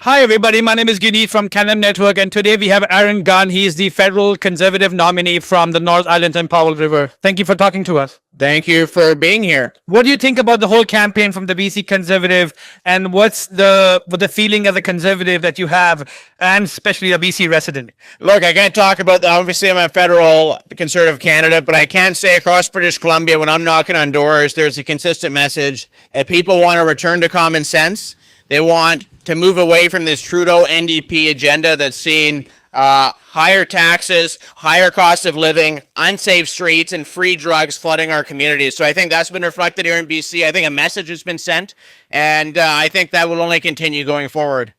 Hi, everybody. My name is Guneet from Canon Network, and today we have Aaron Gunn. He is the federal conservative nominee from the North Island and Powell River. Thank you for talking to us. Thank you for being here. What do you think about the whole campaign from the BC Conservative, and what's the feeling as a conservative that you have, and especially a BC resident? Look, I can't talk about obviously I'm a federal conservative candidate, but I can say across British Columbia when I'm knocking on doors, there's a consistent message that people want to return to common sense. They want to move away from this Trudeau NDP agenda that's seen higher taxes, higher cost of living, unsafe streets, and free drugs flooding our communities. So I think that's been reflected here in BC. I think a message has been sent, and I think that will only continue going forward.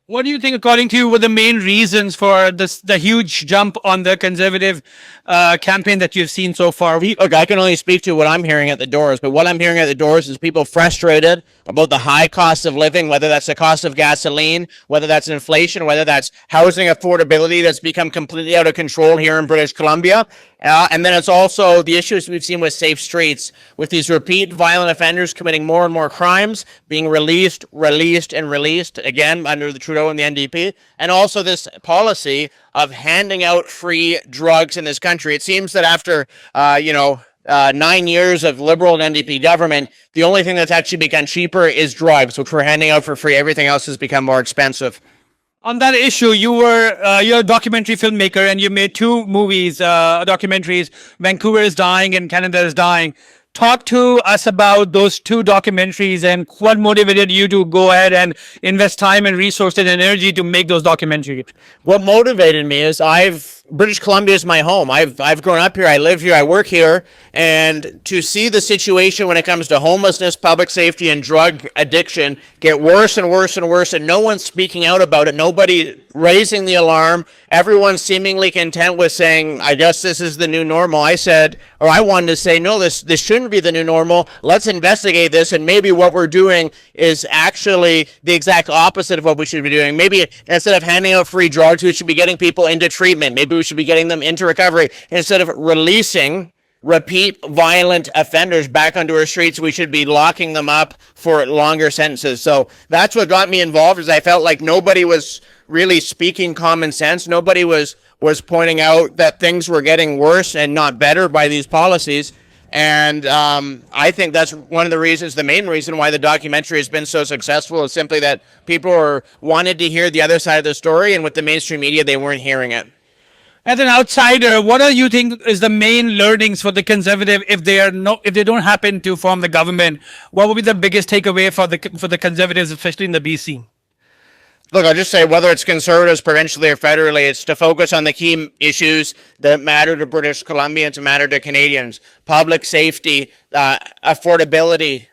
What do you think, according to you, were the main reasons for the huge jump on the conservative campaign that you've seen so far? Look, I can only speak to what I'm hearing at the doors, but what I'm hearing at the doors is people frustrated about the high cost of living, whether that's the cost of gasoline, whether that's inflation, whether that's housing affordability that's become completely out of control here in British Columbia. And then it's also the issues we've seen with safe streets, with these repeat violent offenders committing more and more crimes, being released, again, under the Trudeau and the NDP, and also this policy of handing out free drugs in this country. It seems that after, 9 years of Liberal and NDP government, the only thing that's actually become cheaper is drugs, which we're handing out for free. Everything else has become more expensive. On that issue, you're a documentary filmmaker, and you made two movies, documentaries, Vancouver is Dying and Canada is Dying. Talk to us about those two documentaries and what motivated you to go ahead and invest time and resources and energy to make those documentaries. What motivated me is British Columbia is my home. I've grown up here. I live here. I work here. And to see the situation when it comes to homelessness, public safety, and drug addiction get worse and worse and worse, and no one's speaking out about it, nobody raising the alarm, everyone seemingly content with saying, I guess this is the new normal. I wanted to say, no, this shouldn't be the new normal. Let's investigate this, and maybe what we're doing is actually the exact opposite of what we should be doing. Maybe instead of handing out free drugs, we should be getting people into treatment. Maybe we should be getting them into recovery. Instead of releasing repeat violent offenders back onto our streets, we should be locking them up for longer sentences. So that's what got me involved, is I felt like nobody was really speaking common sense. Nobody was pointing out that things were getting worse and not better by these policies. And I think that's one of the reasons, the main reason why the documentary has been so successful, is simply that people wanted to hear the other side of the story, and with the mainstream media, they weren't hearing it. As an outsider, what do you think is the main learnings for the conservative if they don't happen to form the government? What would be the biggest takeaway for the conservatives, especially in the BC? Look, I'll just say, whether it's conservatives provincially or federally, it's to focus on the key issues that matter to British Columbians and matter to Canadians: public safety, affordability,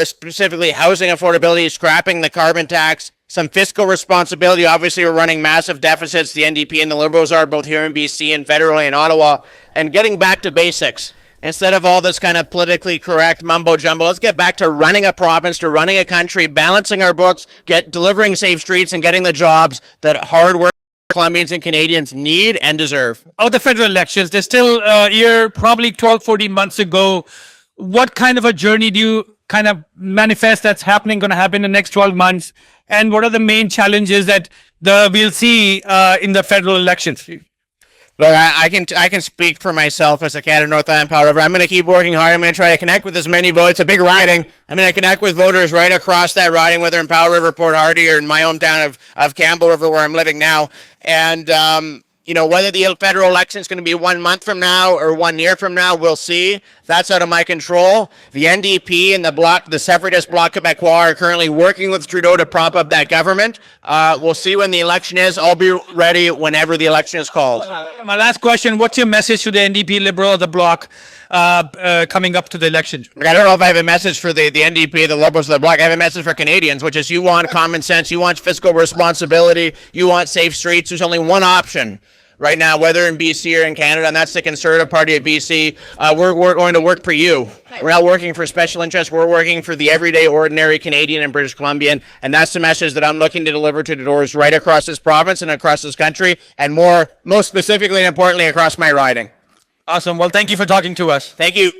specifically housing affordability, scrapping the carbon tax, some fiscal responsibility. Obviously, we're running massive deficits. The NDP and the Liberals are, both here in BC and federally in Ottawa. And getting back to basics. Instead of all this kind of politically correct mumbo jumbo, let's get back to running a province, to running a country, balancing our books, delivering safe streets, and getting the jobs that hard-working Colombians and Canadians need and deserve. The federal elections, they're still probably 12, 14 months ago. What kind of a journey do you kind of manifest that's going to happen in the next 12 months? And what are the main challenges that we'll see in the federal elections? Look, I can speak for myself as a candidate in North Island Powell River. I'm going to keep working hard. I'm going to try to connect with as many votes. It's a big riding. I'm going to connect with voters right across that riding, whether in Powell River, Port Hardy, or in my hometown of Campbell River, where I'm living now. And whether the federal election is going to be 1 month from now or 1 year from now, we'll see. That's out of my control. The NDP and the separatist Bloc Québécois are currently working with Trudeau to prop up that government. We'll see when the election is. I'll be ready whenever the election is called. My last question, what's your message to the NDP, Liberal, the Bloc coming up to the election? I don't know if I have a message for the NDP, the Liberals, or the Bloc. I have a message for Canadians, which is you want common sense, you want fiscal responsibility, you want safe streets. There's only one option right now, whether in BC or in Canada, and that's the Conservative Party of BC. We're going to work for you. We're not working for special interests. We're working for the everyday, ordinary Canadian and British Columbian, and that's the message that I'm looking to deliver to the doors right across this province and across this country, and most specifically and importantly, across my riding. Awesome. Well, thank you for talking to us. Thank you.